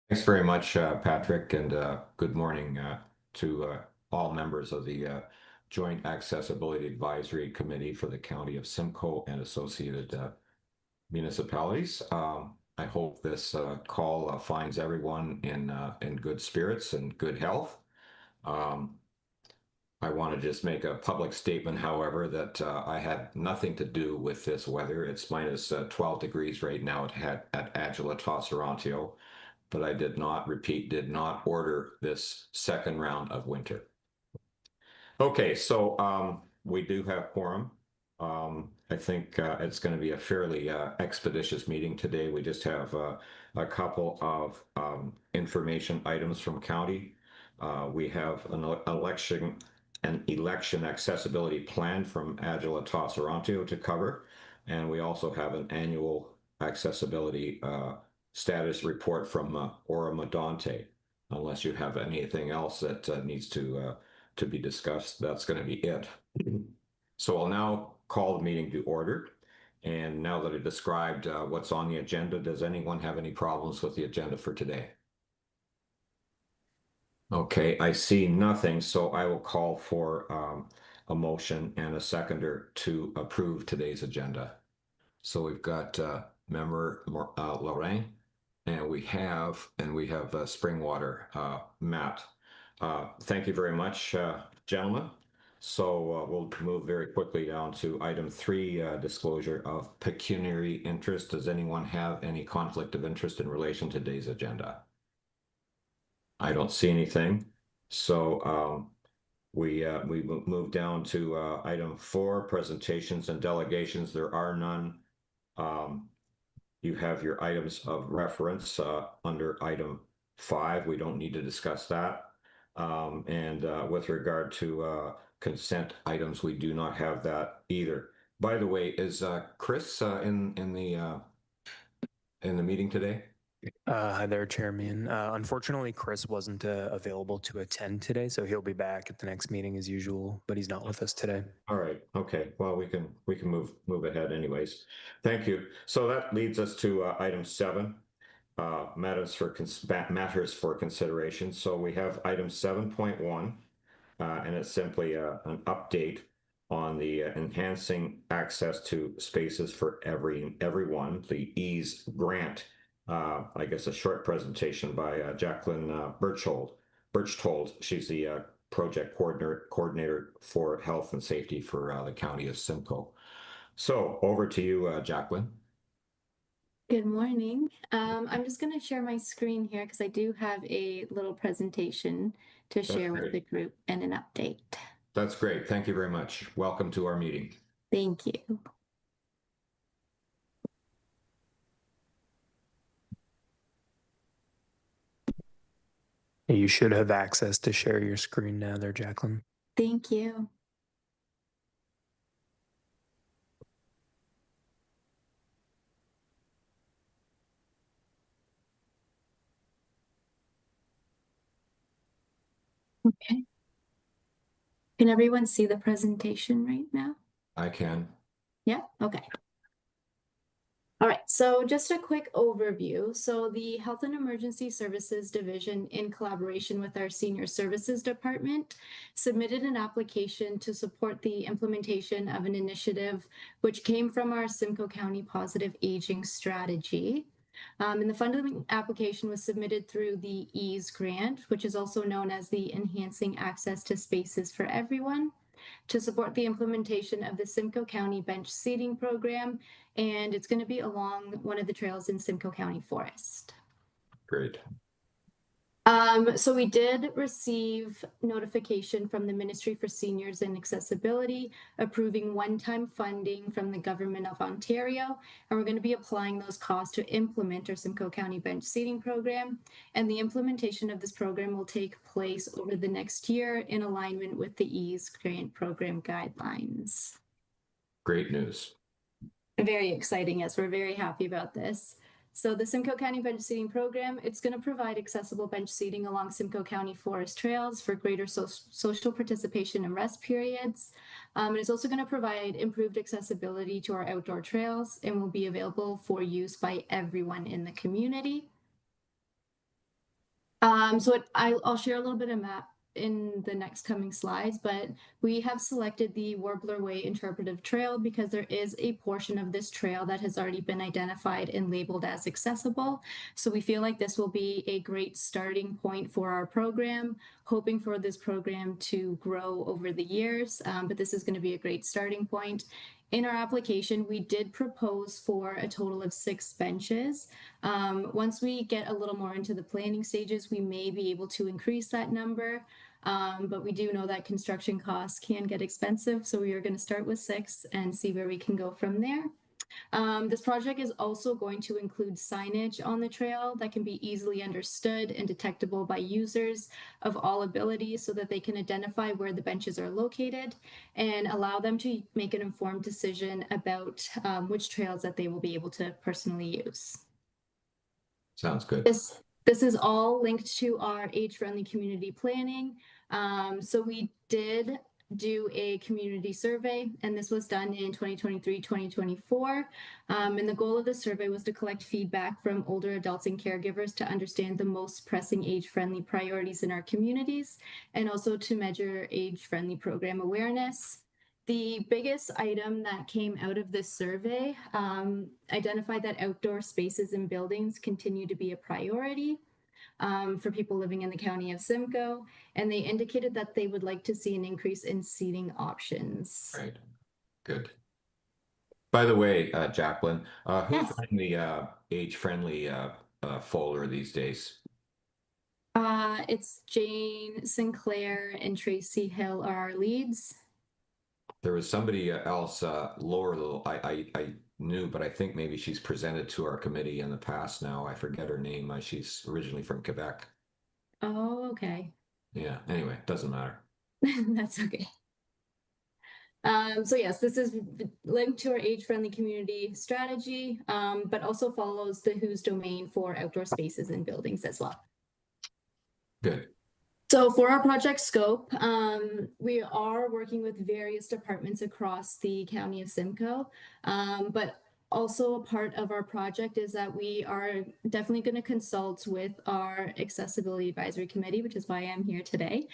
Thanks very much, Patrick, and good morning to all members of the Joint Accessibility Advisory Committee for the County of Simcoe and associated municipalities. I hope this call finds everyone in good spirits and good health. Um, I want to just make a public statement, however, that I had nothing to do with this weather. It's minus 12 degrees right now at Agila, Tossarantio, but I did not order this second round of winter. Okay, so we do have quorum. I think it's going to be a fairly expeditious meeting today. We just have a couple of information items from county. We have an election accessibility plan from Agila Tossarantio to cover, and we also have an annual accessibility status report from Ora Medonte. Unless you have anything else that needs to be discussed, that's going to be it. So I'll now call the meeting to order. And now that I described what's on the agenda, does anyone have any problems with the agenda for today? Okay, I see nothing, so I will call for a motion and a seconder to approve today's agenda. So we've got member Lorraine, and we have Springwater, Matt. Thank you very much, gentlemen. So we'll move very quickly down to item 3, disclosure of pecuniary interest. Does anyone have any conflict of interest in relation to today's agenda? I don't see anything. So we move down to item 4, presentations and delegations. There are none. You have your items of reference under item 5. We don't need to discuss that. And with regard to consent items, we do not have that either. By the way, is Chris in the meeting today? Hi there, Chairman. Unfortunately, Chris wasn't available to attend today, so he'll be back at the next meeting as usual, but he's not with us today. All right. Okay. Well, we can move ahead anyways. Thank you. So that leads us to item 7, matters for consideration. So we have item 7.1, and it's simply an update on the enhancing access to spaces for everyone, the EASE grant. I guess a short presentation by Jacqueline Birchtold. She's the project coordinator for health and safety for the County of Simcoe. So over to you, Jacqueline. Good morning. I'm just going to share my screen here because I do have a little presentation to share with the group and an update. That's great. Thank you very much. Welcome to our meeting. Thank you. You should have access to share your screen now there, Jacqueline. Thank you. Okay. Can everyone see the presentation right now? I can. Yeah, okay. All right, so just a quick overview. So the Health and Emergency Services Division, in collaboration with our Senior Services Department, submitted an application to support the implementation of an initiative which came from our Simcoe County Positive Aging Strategy. And the funding application was submitted through the EASE grant, which is also known as the Enhancing Access to Spaces for Everyone, to support the implementation of the Simcoe County Bench Seating Program, and it's going to be along one of the trails in Simcoe County Forest. Great. So we did receive notification from the Ministry for Seniors and Accessibility approving one-time funding from the Government of Ontario, and we're going to be applying those costs to implement our Simcoe County Bench Seating Program, and the implementation of this program will take place over the next year in alignment with the EASE grant program guidelines. Great news. Very exciting. Yes, we're very happy about this. So the Simcoe County Bench Seating Program, it's going to provide accessible bench seating along Simcoe County forest trails for greater social participation and rest periods. And it's also going to provide improved accessibility to our outdoor trails and will be available for use by everyone in the community. I'll share a little bit of map in the next coming slides, but we have selected the Warbler Way Interpretive Trail because there is a portion of this trail that has already been identified and labeled as accessible. So we feel like this will be a great starting point for our program, hoping for this program to grow over the years, but this is going to be a great starting point. In our application, we did propose for a total of 6 benches. Once we get a little more into the planning stages, we may be able to increase that number. But we do know that construction costs can get expensive. So we are going to start with 6 and see where we can go from there. This project is also going to include signage on the trail that can be easily understood and detectable by users of all abilities so that they can identify where the benches are located and allow them to make an informed decision about which trails that they will be able to personally use. Sounds good. This is all linked to our age-friendly community planning. So we did do a community survey, and this was done in 2023-2024. And the goal of the survey was to collect feedback from older adults and caregivers to understand the most pressing age-friendly priorities in our communities, and also to measure age-friendly program awareness. The biggest item that came out of this survey identified that outdoor spaces and buildings continue to be a priority for people living in the County of Simcoe, and they indicated that they would like to see an increase in seating options. Right. Good. By the way, Jacqueline, who's Yes. running the age-friendly folder these days? It's Jane Sinclair and Tracy Hill are our leads. There was somebody else, Laura, I knew, but I think maybe she's presented to our committee in the past now. I forget her name. She's originally from Quebec. Oh, okay. Yeah, anyway, doesn't matter. That's okay. So yes, this is linked to our age-friendly community strategy, but also follows the WHO's domain for outdoor spaces and buildings as well. Good. So for our project scope, we are working with various departments across the County of Simcoe, but also a part of our project is that we are definitely going to consult with our Accessibility Advisory Committee, which is why I'm here today,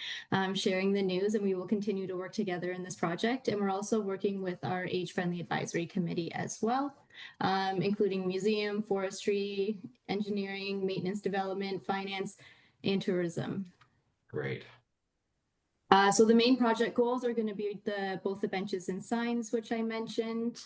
sharing the news, and we will continue to work together in this project. And we're also working with our Age-Friendly Advisory Committee as well, including museum, forestry, engineering, maintenance development, finance, and tourism. Great. So the main project goals are going to be both the benches and signs, which I mentioned.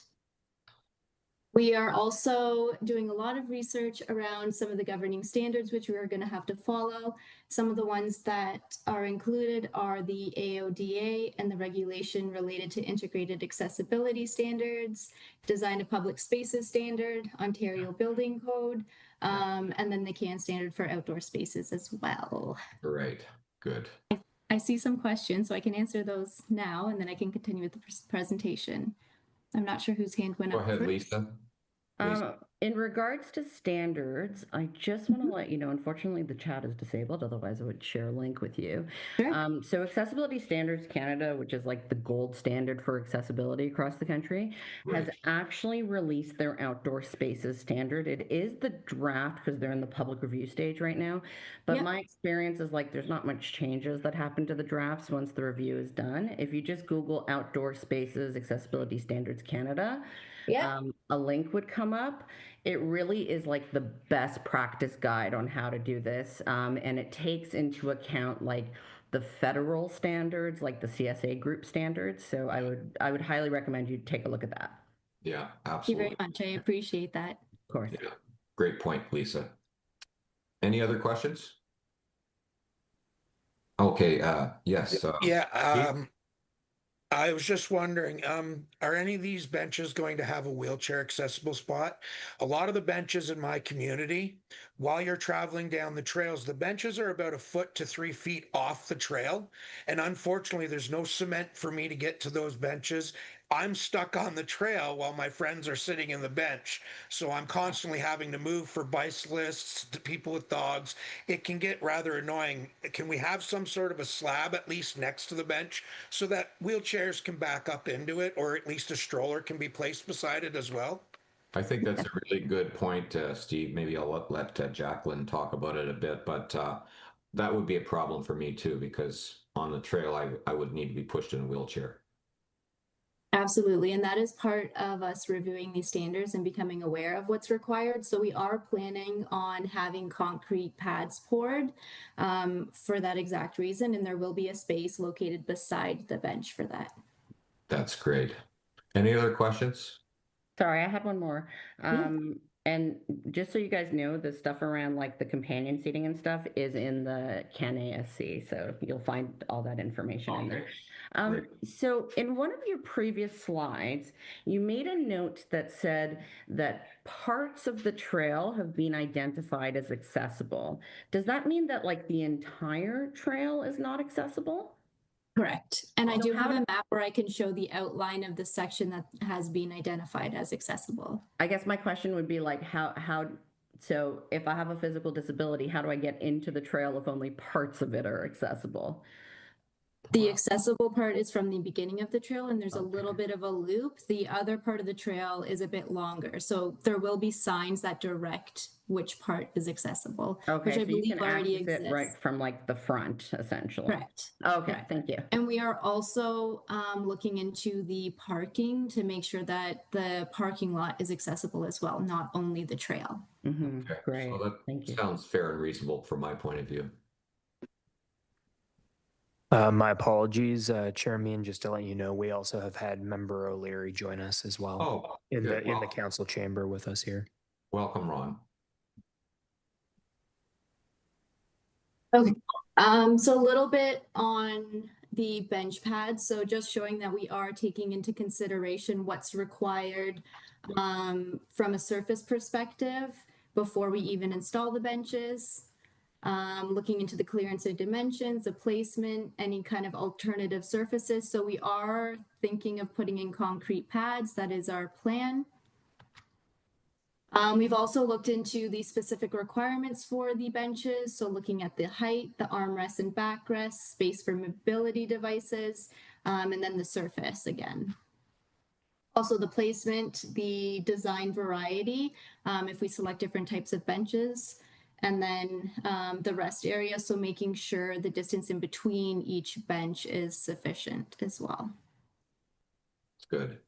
We are also doing a lot of research around some of the governing standards, which we are going to have to follow. Some of the ones that are included are the AODA and the regulation related to integrated accessibility standards, design of public spaces standard, Ontario Building Code, and then the CAN standard for outdoor spaces as well. Great. Good. I see some questions, so I can answer those now, and then I can continue with the presentation. I'm not sure whose hand went Go up ahead, first. Lisa. In regards to standards, I just want to let you know, unfortunately, the chat is disabled. Otherwise, I would share a link with you. Sure. So Accessibility Standards Canada, which is like the gold standard for accessibility across the country, has actually released their outdoor spaces standard. It is the draft because they're in the public review stage right now. But my experience is like there's not much changes that happen to the drafts once the review is done. If you just Google Outdoor Spaces Accessibility Standards Canada, a link would come up. It really is like the best practice guide on how to do this. And it takes into account like the federal standards, like the CSA group standards. So I would highly recommend you take a look at that. Yeah, absolutely. Thank you very much. I appreciate that. Of course. Yeah. Great point, Lisa. Any other questions? Okay, yes. I was just wondering, are any of these benches going to have a wheelchair accessible spot? A lot of the benches in my community, while you're traveling down the trails, the benches are about 1 foot to 3 feet off the trail. And unfortunately, there's no cement for me to get to those benches. I'm stuck on the trail while my friends are sitting in the bench. So I'm constantly having to move for bicyclists, to people with dogs. It can get rather annoying. Can we have some sort of a slab at least next to the bench so that wheelchairs can back up into it, or at least a stroller can be placed beside it as well? I think that's a really good point, Steve. Maybe I'll let Jacqueline talk about it a bit, but that would be a problem for me too, because on the trail, I would need to be pushed in a wheelchair. Absolutely. And that is part of us reviewing these standards and becoming aware of what's required. So we are planning on having concrete pads poured for that exact reason. And there will be a space located beside the bench for that. That's great. Any other questions? Sorry, I had one more. Yeah. And just so you guys know, the stuff around like the companion seating and stuff is in the CanASC, so you'll find all that information in there. Great. So in one of your previous slides, you made a note that said that parts of the trail have been identified as accessible. Does that mean that like the entire trail is not accessible? Correct. And I So do how have a map where I can show the outline of the section that has been identified as accessible. I guess my question would be like, so if I have a physical disability, how do I get into the trail if only parts of it are accessible? The accessible part is from the beginning of the trail, and there's a Okay. little bit of a loop. The other part of the trail is a bit longer. So there will be signs that direct which part is accessible, Okay, which I so you believe can already access exists. it right from like the front, essentially. Correct. Okay, Correct. thank you. And we are also looking into the parking to make sure that the parking lot is accessible as well, not only the trail. Mm-hmm. Okay. Great, So that thank you. sounds fair and reasonable from my point of view. My apologies, Chairman, just to let you know, we also have had Member O'Leary join us as well Oh, in good. the council chamber with us here. Welcome, Ron. Okay. So a little bit on the bench pad. So just showing that we are taking into consideration what's required from a surface perspective before we even install the benches. Looking into the clearance and dimensions, the placement, any kind of alternative surfaces. So we are thinking of putting in concrete pads. That is our plan. We've also looked into the specific requirements for the benches. So looking at the height, the armrests and backrests, space for mobility devices, and then the surface again. Also the placement, the design variety, if we select different types of benches, and then the rest area. So making sure the distance in between each bench is sufficient as well. Good.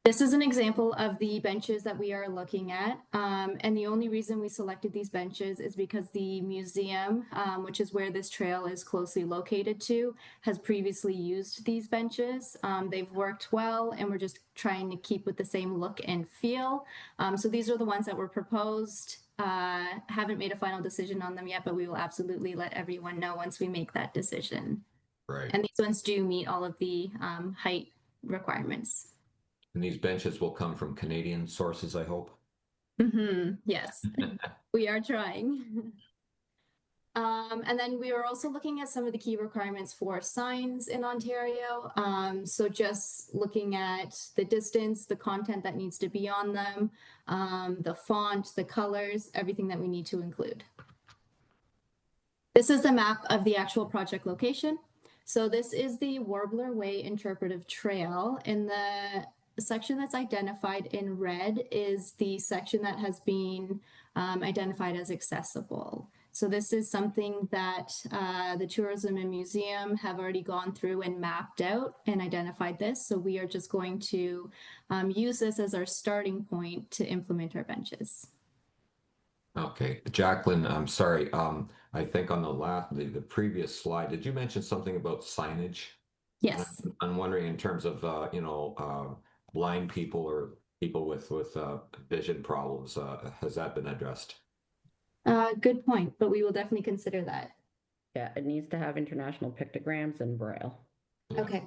This is an example of the benches that we are looking at. And the only reason we selected these benches is because the museum, which is where this trail is closely located to, has previously used these benches. They've worked well, and we're just trying to keep with the same look and feel. So these are the ones that were proposed. Haven't made a final decision on them yet, but we will absolutely let everyone know once we make that decision. Right. And these ones do meet all of the height requirements. And these benches will come from Canadian sources, I hope. Yes, we are trying. And then we are also looking at some of the key requirements for signs in Ontario. So just looking at the distance, the content that needs to be on them, the font, the colors, everything that we need to include. This is the map of the actual project location. So this is the Warbler Way Interpretive Trail. In the section that's identified in red is the section that has been identified as accessible. So this is something that the Tourism and Museum have already gone through and mapped out and identified this. So we are just going to use this as our starting point to implement our benches. Okay, Jacqueline, I'm sorry. I think on the previous slide, did you mention something about signage? Yes. I'm wondering in terms of blind people or people with vision problems. Has that been addressed? Good point, but we will definitely consider that. Yeah, it needs to have international pictograms and Braille. Yeah. Okay.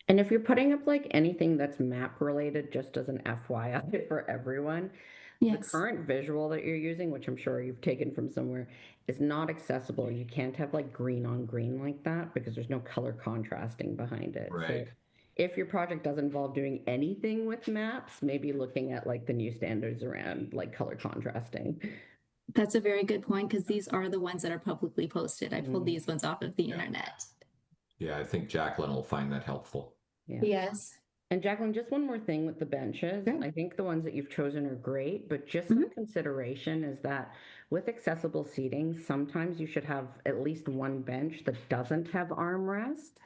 And if you're putting up like anything that's map related, just as an FYI for everyone, Yes. the current visual that you're using, which I'm sure you've taken from somewhere, is not accessible. You can't have like green on green like that because there's no color contrasting behind it. Right. So if your project does involve doing anything with maps, maybe looking at like the new standards around like color contrasting. That's a very good point because these are the ones that are publicly posted. I pulled Mhm. these ones off of the Yeah. internet. Yeah, I think Jacqueline will find that helpful. Yeah. Yes. And Jacqueline, just one more thing with the benches. Sure. I think the ones that you've chosen are great, but just some consideration is that with accessible seating, sometimes you should have at least one bench that doesn't have armrest,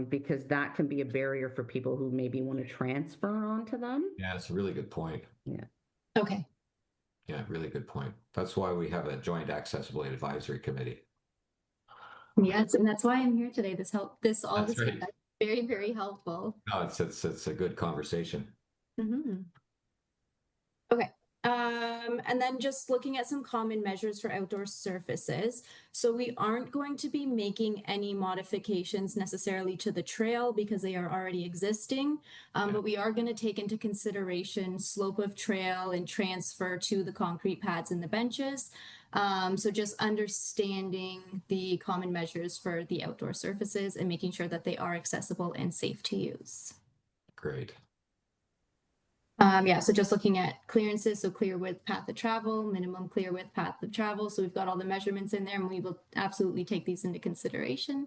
because that can be a barrier for people who maybe want to transfer onto them. Yeah, it's a really good point. Yeah. Okay. Yeah, really good point. That's why we have a joint accessibility advisory committee. Yes, and that's why I'm here today. This That's right. feedback is very, very helpful. No, it's a good conversation. Okay. And then just looking at some common measures for outdoor surfaces. So we aren't going to be making any modifications necessarily to the trail because they are already existing. But we are going to take into consideration slope of trail and transfer to the concrete pads and the benches. So just understanding the common measures for the outdoor surfaces and making sure that they are accessible and safe to use. Great. Yeah, so just looking at clearances, so clear width path of travel, minimum clear width path of travel. So we've got all the measurements in there and we will absolutely take these into consideration.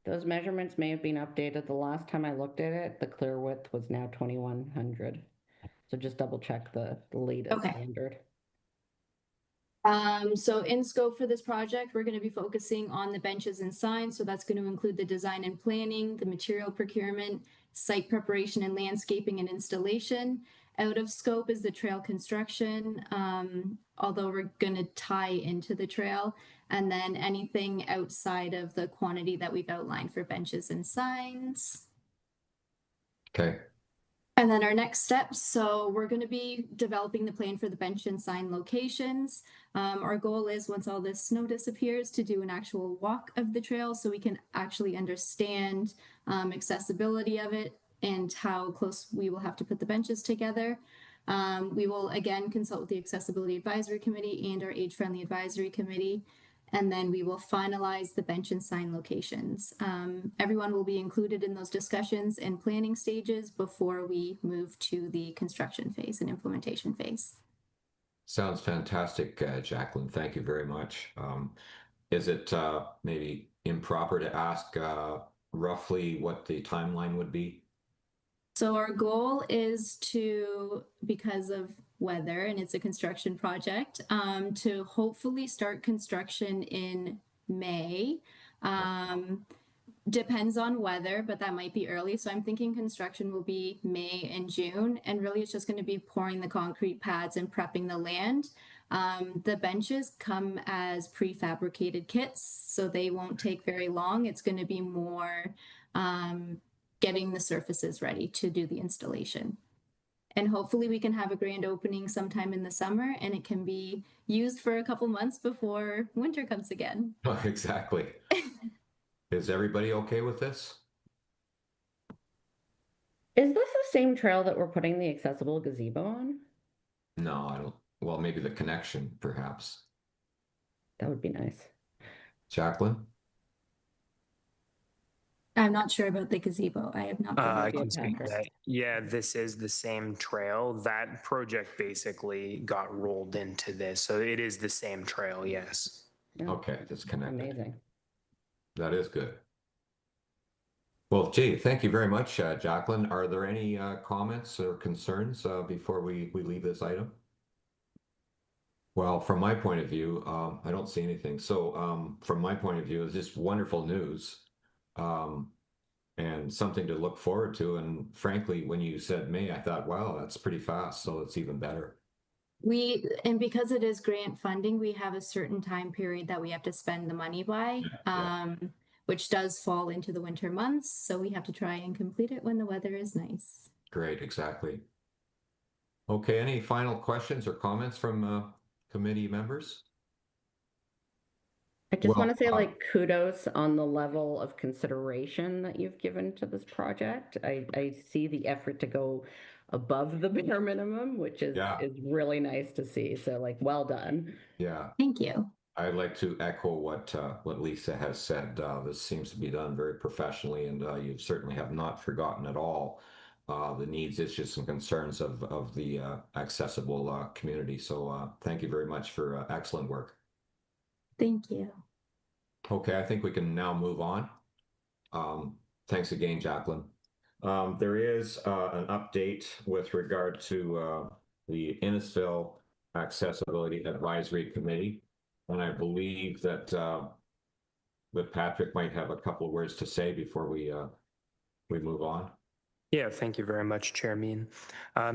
Those measurements may have been updated. The last time I looked at it, the clear width was now 2100. So just double check the latest standard. So in scope for this project, we're going to be focusing on the benches and signs. So that's going to include the design and planning, the material procurement, site preparation and landscaping and installation. Out of scope is the trail construction, although we're going to tie into the trail, and then anything outside of the quantity that we've outlined for benches and signs. Okay. And then our next steps, so we're going to be developing the plan for the bench and sign locations. Our goal is, once all this snow disappears, to do an actual walk of the trail so we can actually understand accessibility of it and how close we will have to put the benches together. We will again consult with the Accessibility Advisory Committee and our Age Friendly Advisory Committee. And then we will finalize the bench and sign locations. Everyone will be included in those discussions and planning stages before we move to the construction phase and implementation phase. Sounds fantastic, Jacqueline. Thank you very much. Is it maybe improper to ask roughly what the timeline would be? So our goal is to, because of weather and it's a construction project, to hopefully start construction in May. Depends on weather, but that might be early. So I'm thinking construction will be May and June, and really it's just going to be pouring the concrete pads and prepping the land. The benches come as prefabricated kits, so they won't take very long. It's going to be more getting the surfaces ready to do the installation. And hopefully we can have a grand opening sometime in the summer and it can be used for a couple months before winter comes again. Oh, exactly. Is everybody okay with this? Is this the same trail that we're putting the accessible gazebo on? No, I don't. Well, maybe the connection, perhaps. That would be nice. Jacqueline? I'm not sure about the gazebo. I have not been I able can to speak to that. Yeah, this is the same trail. That project basically got rolled into this. So it is the same trail, yes. Yeah. Okay, that's connected. Amazing. That is good. Well, gee, thank you very much, Jacqueline. Are there any comments or concerns before we leave this item? Well, from my point of view, I don't see anything. So from my point of view, it's just wonderful news and something to look forward to. And frankly, when you said May, I thought, wow, that's pretty fast. So it's even better. And because it is grant funding, we have a certain time period that we have to spend the money by, which does fall into the winter months. So we have to try and complete it when the weather is nice. Great, exactly. Okay, any final questions or comments from committee members? I just want to say, like, kudos on the level of consideration that you've given to this project. I see the effort to go above the bare minimum, which is really nice to see. So, like, well done. Yeah. Thank you. I'd like to echo what Lisa has said. This seems to be done very professionally, and you certainly have not forgotten at all the needs, issues, and concerns of the accessible community. So thank you very much for excellent work. Thank you. Okay, I think we can now move on. Thanks again, Jacqueline. There is an update with regard to the Innisfil Accessibility Advisory Committee, and I believe that Patrick might have a couple of words to say before we move on. Yeah, thank you very much, Chairman.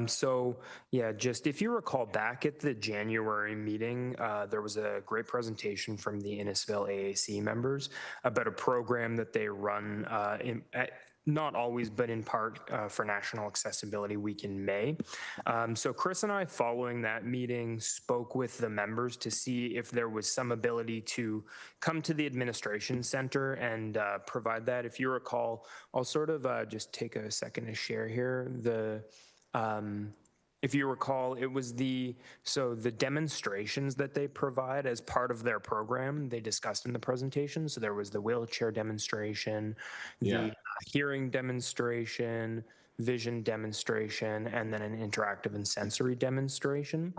So yeah, just if you recall back at the January meeting, there was a great presentation from the Innisfil AAC members about a program that they run not always, but in part for National Accessibility Week in May. So Chris and I, following that meeting, spoke with the members to see if there was some ability to come to the administration center and provide that. If you recall, I'll sort of just take a second to share here. If you recall, it was the demonstrations that they provide as part of their program, they discussed in the presentation. So there was the wheelchair demonstration, the hearing demonstration, vision demonstration, and then an interactive and sensory demonstration.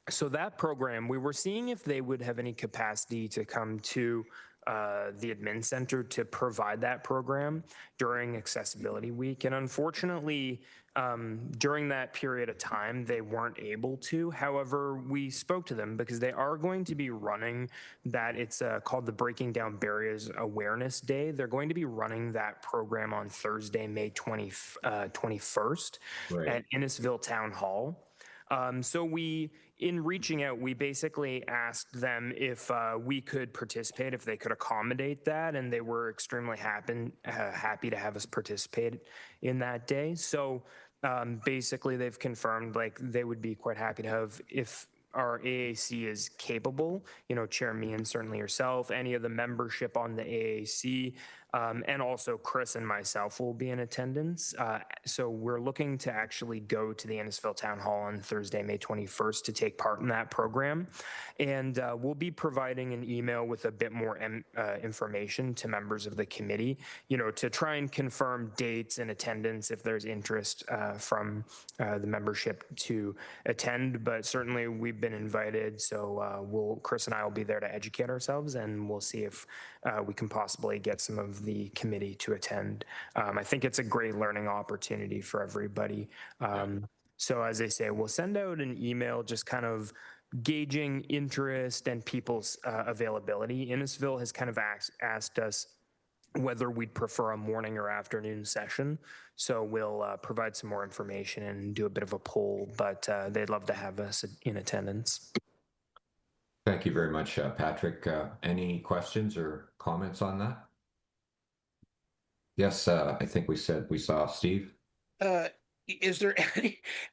So that program, we were seeing if they would have any capacity to come to the admin center to provide that program during Accessibility Week. And unfortunately, during that period of time, they weren't able to. However, we spoke to them because they are going to be running that. It's called the Breaking Down Barriers Awareness Day. They're going to be running that program on Thursday, May 21st at Innisfil Town Hall. So in reaching out, we basically asked them if we could participate, if they could accommodate that, and they were extremely happy to have us participate in that day. So basically, they've confirmed like they would be quite happy to have, if our AAC is capable, Chair Meehan, certainly yourself, any of the membership on the AAC, and also Chris and myself will be in attendance. So we're looking to actually go to the Innisfil Town Hall on Thursday, May 21st to take part in that program. And we'll be providing an email with a bit more information to members of the committee, to try and confirm dates and attendance if there's interest from the membership to attend. But certainly we've been invited, so Chris and I will be there to educate ourselves, and we'll see if we can possibly get some of the committee to attend. I think it's a great learning opportunity for everybody. So as I say, we'll send out an email just kind of gauging interest and people's availability. Innisfil has kind of asked us whether we'd prefer a morning or afternoon session. So we'll provide some more information and do a bit of a poll, but they'd love to have us in attendance. Thank you very much, Patrick. Any questions or comments on that? Yes, I think we saw Steve. Is there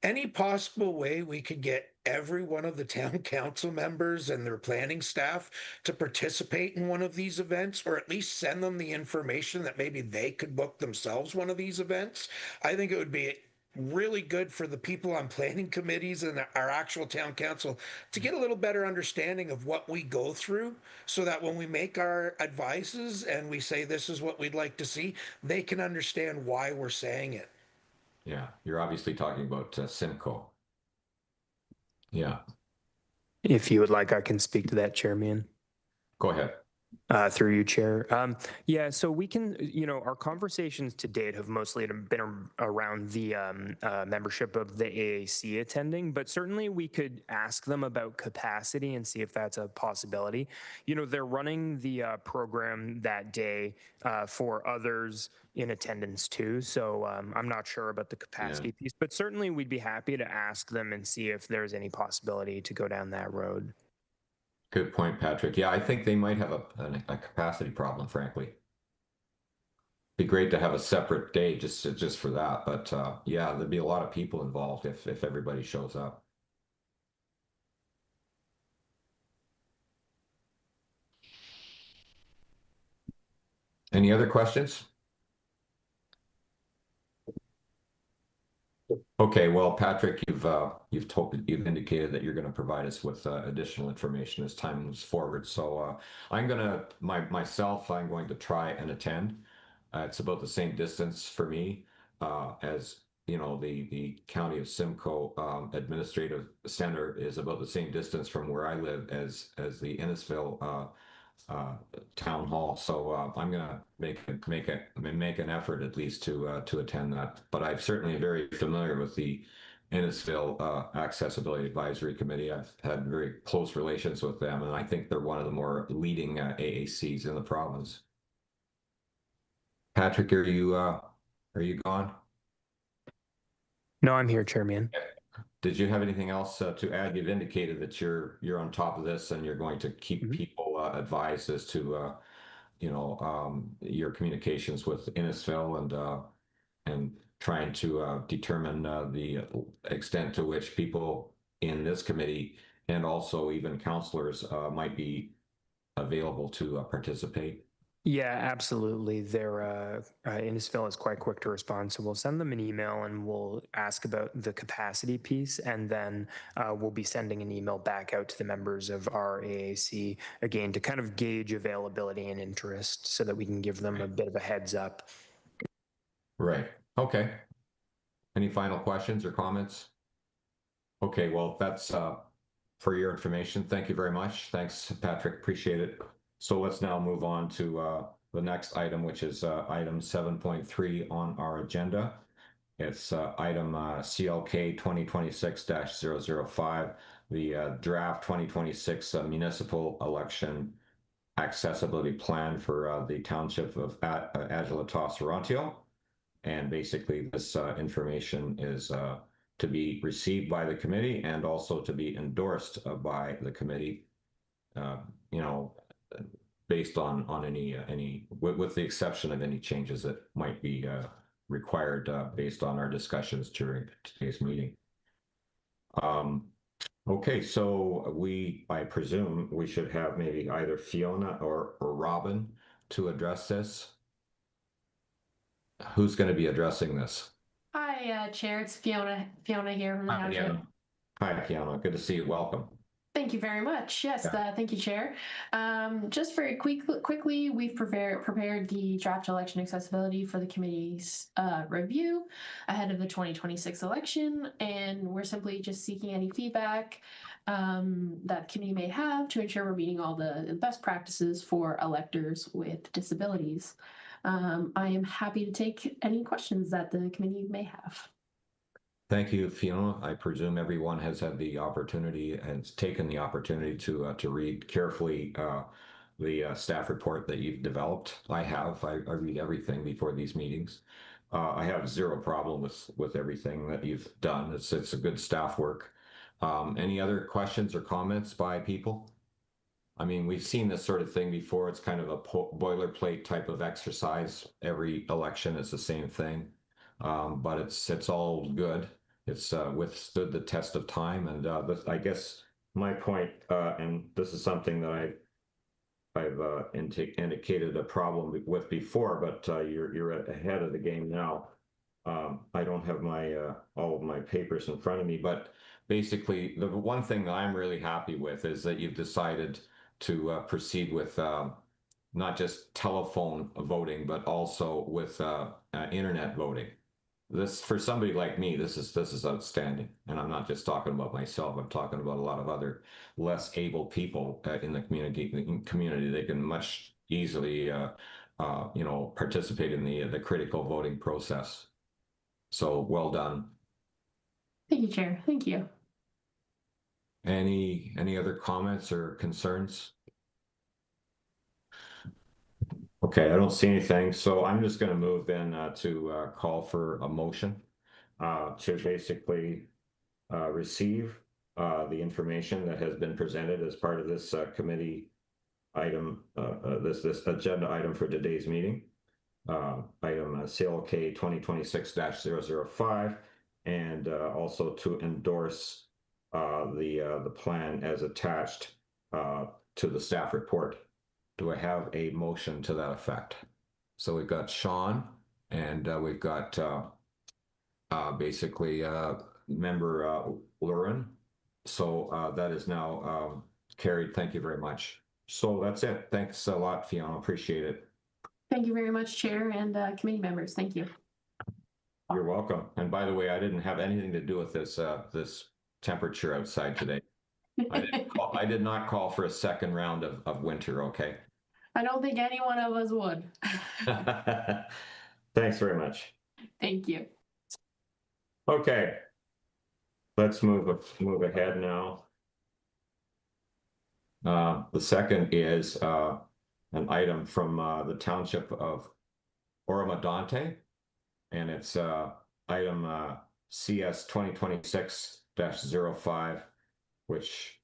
any possible way we could get every one of the town council members and their planning staff to participate in one of these events, or at least send them the information that maybe they could book themselves one of these events? I think it would be really good for the people on planning committees and our actual town council to get a little better understanding of what we go through, so that when we make our advices and we say this is what we'd like to see, they can understand why we're saying it. Yeah, you're obviously talking about Simcoe. Yeah. If you would like, I can speak to that, Chairman. Go ahead. Through you, Chair. Yeah, so we can, our conversations to date have mostly been around the membership of the AAC attending, but certainly we could ask them about capacity and see if that's a possibility. They're running the program that day for others in attendance too, so I'm not sure about the capacity piece, but certainly we'd be happy to ask them and see if there's any possibility to go down that road. Good point, Patrick. Yeah, I think they might have a capacity problem, frankly. Be great to have a separate day just for that, but yeah, there'd be a lot of people involved if everybody shows up. Any other questions? Okay, well, Patrick, you've indicated that you're going to provide us with additional information as time moves forward. So I'm going to try and attend. It's about the same distance for me as the County of Simcoe Administrative Center is about the same distance from where I live as the Innisfil town hall. So I'm gonna make an effort at least to attend that. But I'm certainly very familiar with the Innisfil Accessibility Advisory Committee. I've had very close relations with them, and I think they're one of the more leading AACs in the province. Patrick, are you gone? No, I'm here, Chairman. Did you have anything else to add? You've indicated that you're on top of this and you're going to keep people advised as to your communications with Innisfil and trying to determine the extent to which people in this committee and also even counselors might be available to participate. Yeah, absolutely. Innisfil is quite quick to respond, so we'll send them an email and we'll ask about the capacity piece, and then we'll be sending an email back out to the members of our AAC again to kind of gauge availability and interest so that we can give them a bit of a heads up. Right. Okay. Any final questions or comments? Okay, well, that's for your information. Thank you very much. Thanks, Patrick. Appreciate it. So let's now move on to the next item, which is item 7.3 on our agenda. It's item CLK 2026-005, the draft 2026 municipal election accessibility plan for the township of Agilitas, Orontiel. And basically this information is to be received by the committee and also to be endorsed by the committee, based on any with the exception of any changes that might be required based on our discussions during today's meeting. Okay, so I presume we should have maybe either Fiona or Robin to address this. Who's going to be addressing this? Hi, Chair. It's Fiona here from the township. Hi, Fiona. Good to see you. Welcome. Thank you very much. Yes, thank you, Chair. Just very quickly, we've prepared the draft election accessibility for the committee's review ahead of the 2026 election, and we're simply just seeking any feedback that committee may have to ensure we're meeting all the best practices for electors with disabilities. I am happy to take any questions that the committee may have. Thank you, Fiona. I presume everyone has had the opportunity and taken the opportunity to read carefully the staff report that you've developed. I have. I read everything before these meetings. I have zero problem with everything that you've done. It's a good staff work. Any other questions or comments by people? I mean, we've seen this sort of thing before. It's kind of a boilerplate type of exercise. Every election is the same thing, but it's all good. It's withstood the test of time, and I guess my point, and this is something that I've indicated a problem with before, but you're ahead of the game now. I don't have my all of my papers in front of me, but basically the one thing that I'm really happy with is that you've decided to proceed with not just telephone voting, but also with internet voting. This, for somebody like me, this is outstanding, and I'm not just talking about myself. I'm talking about a lot of other less able people in the community. They can much easily, participate in the critical voting process. So well done. Thank you, Chair. Thank you. Any other comments or concerns? Okay, I don't see anything, so I'm just going to move then to call for a motion to basically receive the information that has been presented as part of this committee item, this agenda item for today's meeting, item CLK 2026-005, and also to endorse the plan as attached to the staff report. Do I have a motion to that effect? So we've got Sean, and we've got basically member Lurin. So that is now carried. Thank you very much. So that's it. Thanks a lot, Fiona. Appreciate it. Thank you very much, Chair and committee members. Thank you. You're welcome. And by the way, I didn't have anything to do with this this temperature outside today. I did not call for a second round of winter. Okay. I don't think any one of us would. Thanks very much. Thank you. Okay, let's move ahead now. The second is an item from the Township of Oromadante, and it's item CS 2026-05, which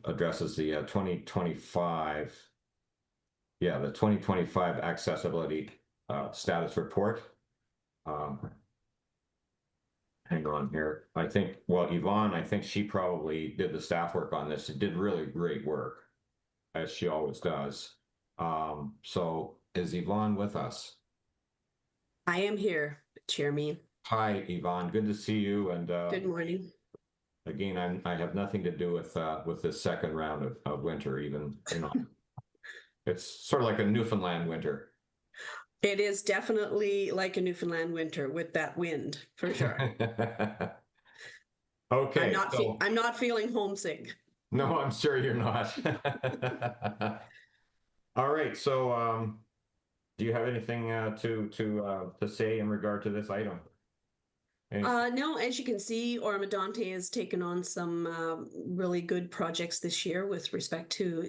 addresses the 2025, the 2025 accessibility status report. Hang on here. I think, well, Yvonne, I think she probably did the staff work on this. It did really great work, as she always does. So is Yvonne with us? I am here, Chairman. Hi, Yvonne. Good to see you. And Good morning. again, I have nothing to do with this second round of winter. Even it's sort of like a Newfoundland winter. It is definitely like a Newfoundland winter with that wind, for sure. Okay. I'm not feeling homesick. No, I'm sure you're not. All right. So, do you have anything to say in regard to this item? No, as you can see, Oromadante has taken on some really good projects this year with respect to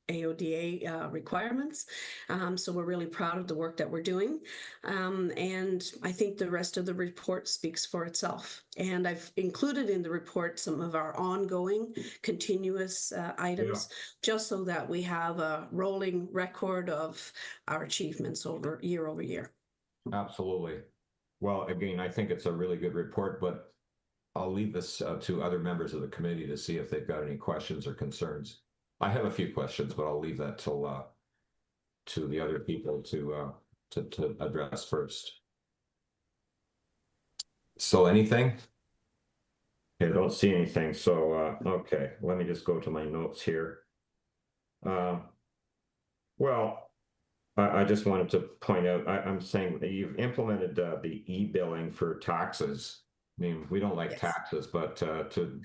AODA requirements. So we're really proud of the work that we're doing. And I think the rest of the report speaks for itself. And I've included in the report some of our ongoing continuous items, just so that we have a rolling record of our achievements year over year. Absolutely. Well, again, I think it's a really good report, but I'll leave this to other members of the committee to see if they've got any questions or concerns. I have a few questions, but I'll leave that till to the other people to address first. So anything? Okay, I don't see anything. So okay, let me just go to my notes here. Well, I just wanted to point out, I'm saying that you've implemented the e-billing for taxes. I mean, we don't like taxes, but to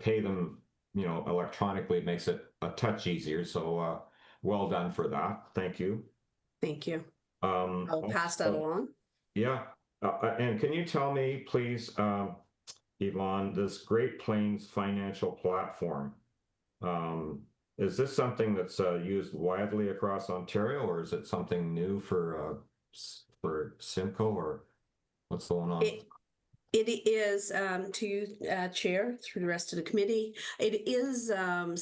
pay them, electronically makes it a touch easier. So well done for that. Thank you. Thank you. I'll pass that along. Yeah. And can you tell me, please, Yvonne, this Great Plains financial platform, is this something that's used widely across Ontario, or is it something new for Simcoe, or what's going on? It is, to you, Chair, through the rest of the committee, it is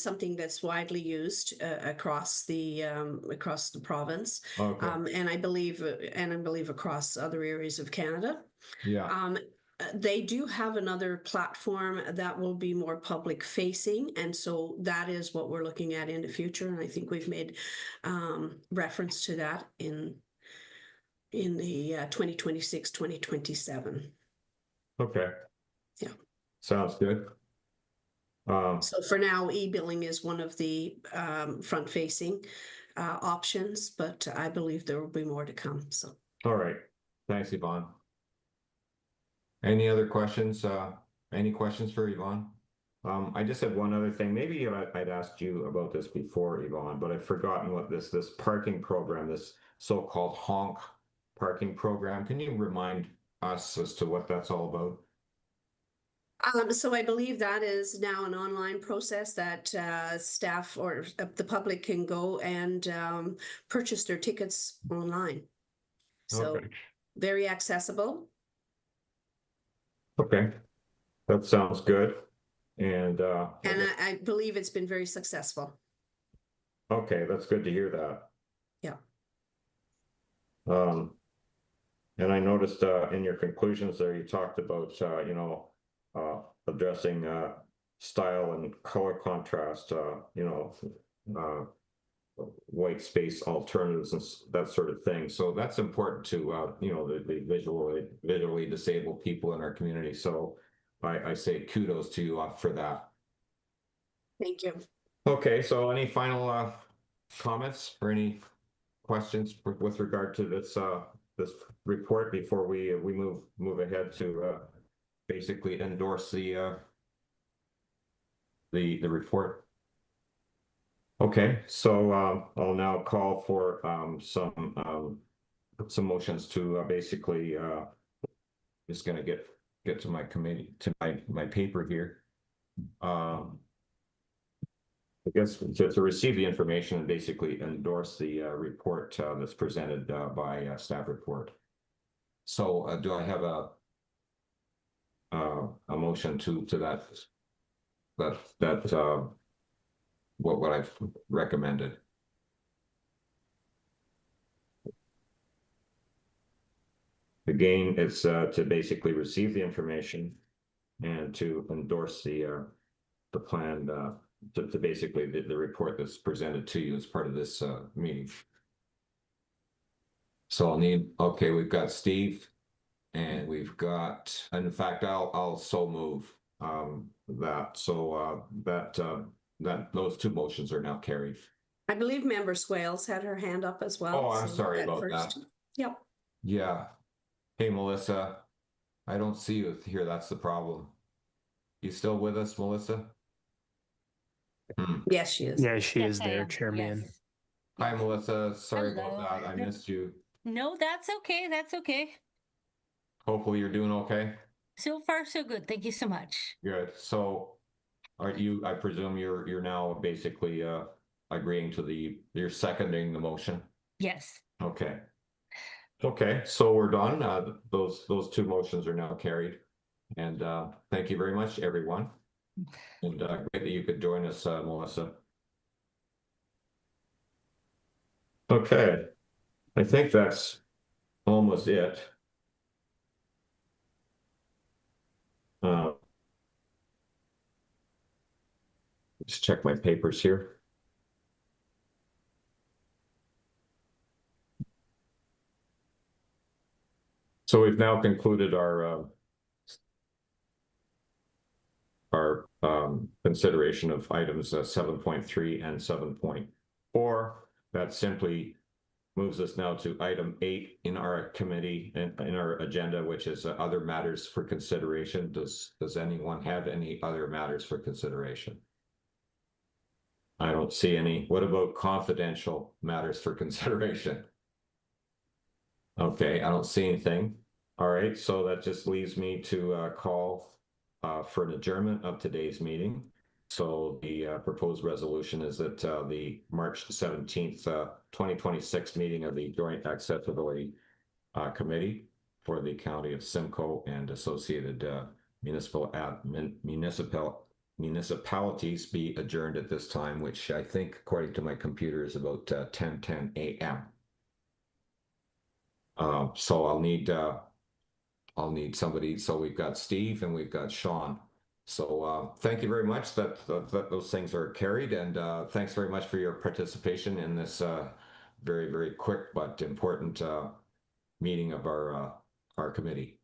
something that's widely used across the province, Okay. and I believe across other areas of Canada. Yeah. They do have another platform that will be more public facing, and so that is what we're looking at in the future. And I think we've made reference to that in the 2026-2027. Okay. Yeah. Sounds good. So for now, e-billing is one of the front-facing options, but I believe there will be more to come. So. All right. Thanks, Yvonne. Any other questions? Any questions for Yvonne? I just had one other thing. Maybe I'd asked you about this before, Yvonne, but I've forgotten what this parking program, this so-called honk parking program. Can you remind us as to what that's all about? So I believe that is now an online process that staff or the public can go and purchase their tickets online. So very accessible. Okay, that sounds good. And I believe it's been very successful. Okay, that's good to hear that. Yeah. And I noticed in your conclusions there, you talked about, addressing style and color contrast, white space alternatives and that sort of thing. So that's important to, the visually disabled people in our community. So I say kudos to you for that. Thank you. Okay, so any final comments or any questions with regard to this this report before we move ahead to basically endorse the report? Okay, so I'll now call for some motions to basically just gonna get to my committee, to my paper here. I guess to receive the information and basically endorse the report that's presented by staff report. So do I have a motion to that what I've recommended? Again, it's to basically receive the information and to endorse the plan, to basically the report that's presented to you as part of this meeting. So I'll need, okay, we've got Steve, and we've got, and in fact, I'll so move that, so that those two motions are now carried. I believe Member Swales had her hand up as well. Oh, I'm so sorry at about first. that. Yep. Yeah. Hey, Melissa, I don't see you here. That's the problem. You still with us, Melissa? Yes, she is. Yeah, she Yes, is I there, am. Chairman. Yes. Hi, Melissa. Sorry Hello. about that. I missed you. No, that's okay. That's okay. Hopefully you're doing okay. So far, so good. Thank you so much. Good. So are you, I presume you're now basically agreeing to you're seconding the motion? Yes. Okay. Okay, so we're done. Those two motions are now carried. And thank you very much, everyone. And great that you could join us, Melissa. Okay, I think that's almost it. Just check my papers here. So we've now concluded our consideration of items 7.3 and 7.4. That simply moves us now to item 8 in our committee, in our agenda, which is other matters for consideration. Does anyone have any other matters for consideration? I don't see any. What about confidential matters for consideration? Okay, I don't see anything. All right, so that just leaves me to call for an adjournment of today's meeting. So the proposed resolution is that the March 17th, 2026 meeting of the Joint Accessibility Committee for the County of Simcoe and associated municipalities be adjourned at this time, which I think, according to my computer, is about 10:10 a.m. So I'll need somebody. So we've got Steve and we've got Sean. So thank you very much that those things are carried, and thanks very much for your participation in this very, very quick but important meeting of our committee.